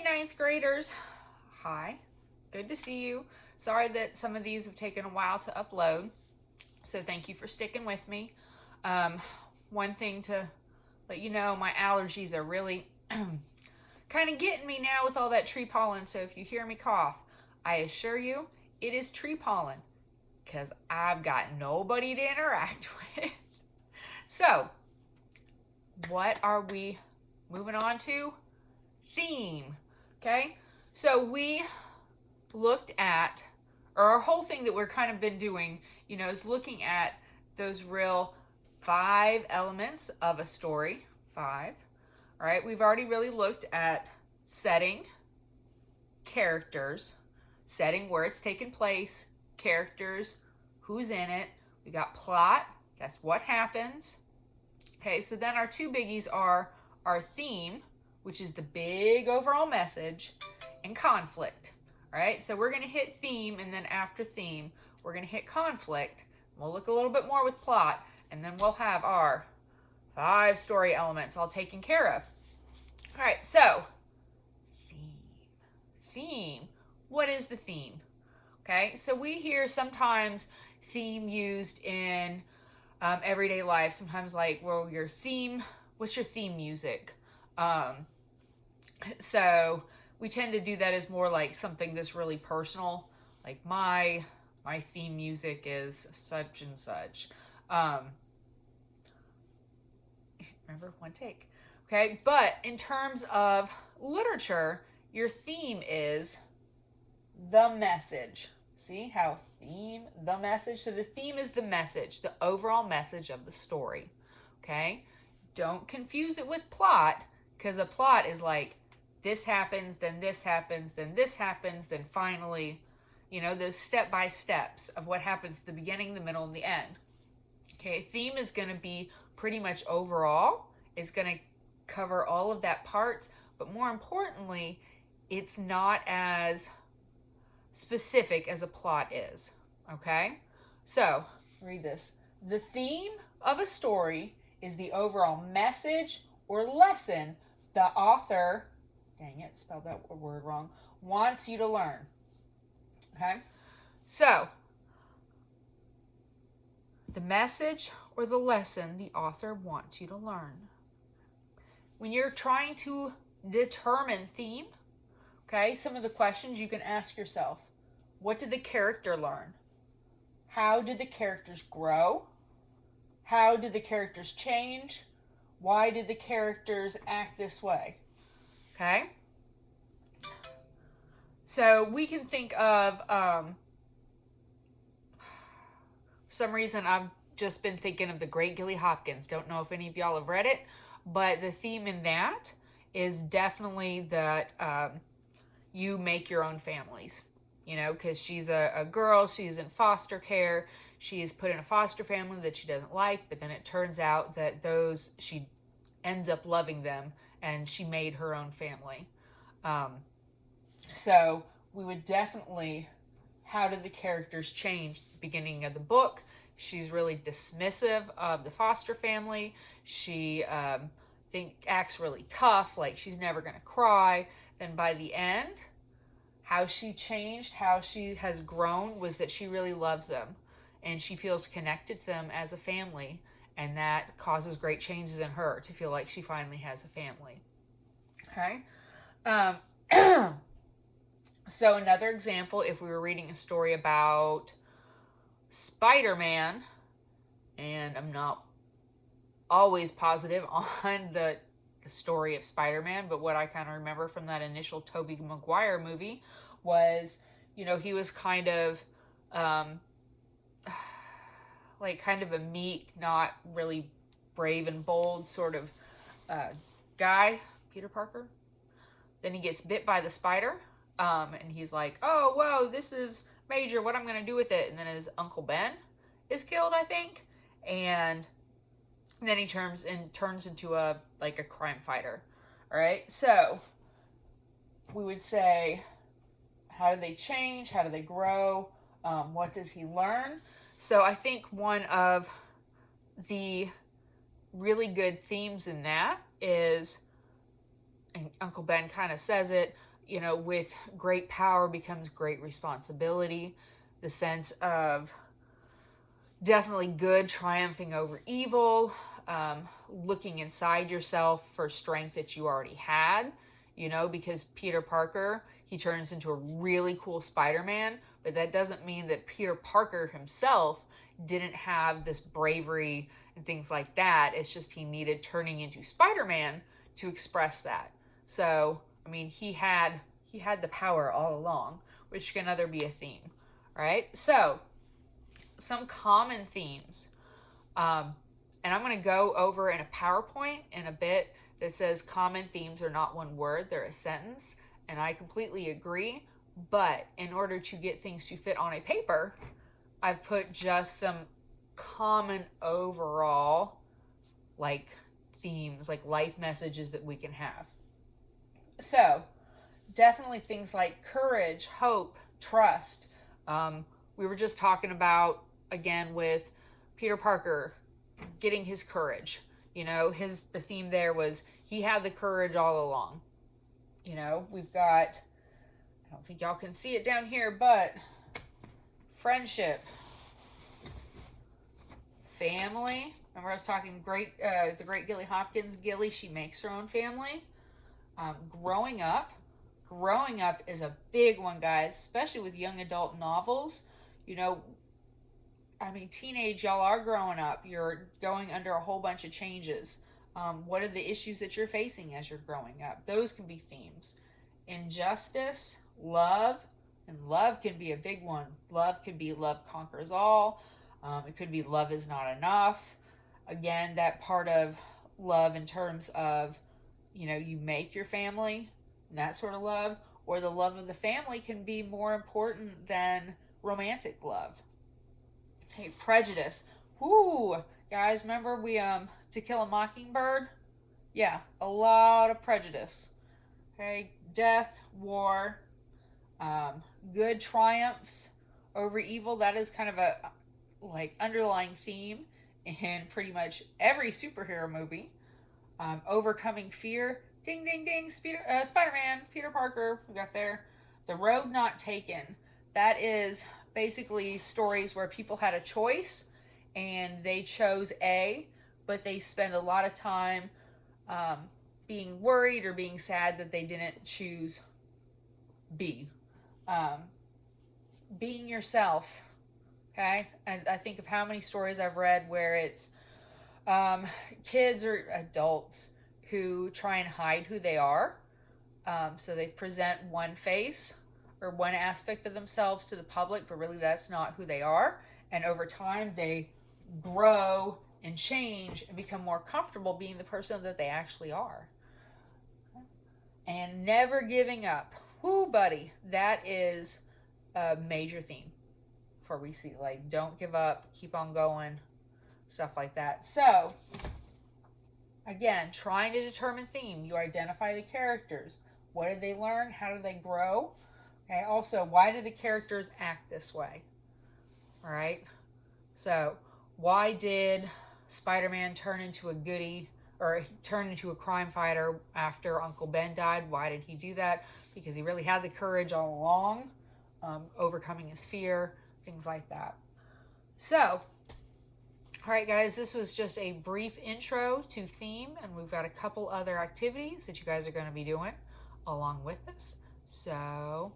ninth graders. Hi, good to see you. Sorry that some of these have taken a while to upload, so thank you for sticking with me. Um, One thing to let you know, my allergies are really kind of getting me now with all that tree pollen, so if you hear me cough, I assure you it is tree pollen because I've got nobody to interact with. So, what are we moving on to? Theme. Okay, so we looked at, or our whole thing that we're kind of been doing, is looking at those real 5 elements of a story. 5. All right, we've already really looked at setting, characters, setting where it's taken place, characters, who's in it. We got plot, that's what happens. Okay, so then our 2 biggies are our theme, which is the big overall message, and conflict. All right, so we're going to hit theme, and then after theme, we're going to hit conflict. We'll look a little bit more with plot, and then we'll have our 5 story elements all taken care of. All right, so theme. What is the theme? Okay, so we hear sometimes theme used in everyday life. Sometimes like, well, your theme, what's your theme music? So we tend to do that as more like something that's really personal. Like my theme music is such and such. Remember, one take. Okay, but in terms of literature, your theme is the message. See how theme, the message? So the theme is the message, the overall message of the story. Okay? Don't confuse it with plot, because a plot is like, this happens, then this happens, then this happens, then finally, those step-by-steps of what happens at the beginning, the middle, and the end. Okay, theme is going to be pretty much overall. It's going to cover all of that part, but more importantly, it's not as specific as a plot is. Okay? So, read this. The theme of a story is the overall message or lesson the author, dang it, spelled that word wrong, wants you to learn. Okay? So, the message or the lesson the author wants you to learn. When you're trying to determine theme, okay, some of the questions you can ask yourself. What did the character learn? How did the characters grow? How did the characters change? Why did the characters act this way? Okay? So we can think of, for some reason I've just been thinking of The Great Gilly Hopkins. Don't know if any of y'all have read it, but the theme in that is definitely that you make your own families. Because she's a girl, she's in foster care, she is put in a foster family that she doesn't like, but then it turns out that she ends up loving them, and she made her own family. So we would definitely, how did the characters change at the beginning of the book? She's really dismissive of the foster family. She acts really tough, like she's never going to cry. Then by the end, how she changed, how she has grown, was that she really loves them and she feels connected to them as a family, and that causes great changes in her to feel like she finally has a family. Okay? So another example, if we were reading a story about Spider-Man, and I'm not always positive on the story of Spider-Man, but what I kind of remember from that initial Tobey Maguire movie was, he was kind of kind of a meek, not really brave and bold sort of guy, Peter Parker. Then he gets bit by the spider, and he's like, oh, whoa, this is major, what I'm going to do with it. And then his Uncle Ben is killed, I think, and then he turns into a crime fighter. All right, so we would say, how do they change? How do they grow? What does he learn? So I think one of the really good themes in that is, and Uncle Ben kind of says it, you know, with great power becomes great responsibility. The sense of definitely good triumphing over evil, looking inside yourself for strength that you already had, you know, because Peter Parker, he turns into a really cool Spider-Man, but that doesn't mean that Peter Parker himself didn't have this bravery and things like that. It's just he needed turning into Spider-Man to express that. So, I mean, he had the power all along, which can either be a theme, right? So, some common themes. And I'm going to go over in a PowerPoint in a bit that says common themes are not one word, they're a sentence. And I completely agree. But in order to get things to fit on a paper, I've put just some common overall like themes, like life messages that we can have. So, definitely things like courage, hope, trust. We were just talking about, again, with Peter Parker getting his courage. You know, the theme there was he had the courage all along. You know, we've got, I don't think y'all can see it down here, but friendship, family. Remember I was talking the great Gilly Hopkins. Gilly, she makes her own family. Growing up. Growing up is a big one, guys, especially with young adult novels. You know, I mean, teenage, y'all are growing up. You're going under a whole bunch of changes. What are the issues that you're facing as you're growing up? Those can be themes. Injustice, love, and love can be a big one. Love can be love conquers all. It could be love is not enough. Again, that part of love in terms of, you know, you make your family, and that sort of love, or the love of the family can be more important than romantic love. Hey, prejudice. Whoo, guys, remember we To Kill a Mockingbird? Yeah, a lot of prejudice. Okay, death, war, good triumphs over evil. That is kind of a like underlying theme in pretty much every superhero movie. Overcoming fear. Ding, ding, ding. Spider-Man, Peter Parker. We got there. The Road Not Taken. That is basically stories where people had a choice and they chose A, but they spend a lot of time being worried or being sad that they didn't choose B. Being yourself. Okay? And I think of how many stories I've read where it's kids or adults who try and hide who they are. So they present one face or one aspect of themselves to the public, but really that's not who they are. And over time, they grow and change and become more comfortable being the person that they actually are. And never giving up. Whoo, buddy, that is a major theme for we see. Like, don't give up, keep on going, stuff like that. So, again, trying to determine theme. You identify the characters. What did they learn? How did they grow? Okay, also, why did the characters act this way? All right, so why did Spider-Man turn into a goody or turn into a crime fighter after Uncle Ben died? Why did he do that? Because he really had the courage all along, overcoming his fear, things like that. So, all right, guys, this was just a brief intro to theme, and we've got a couple other activities that you guys are going to be doing along with this. So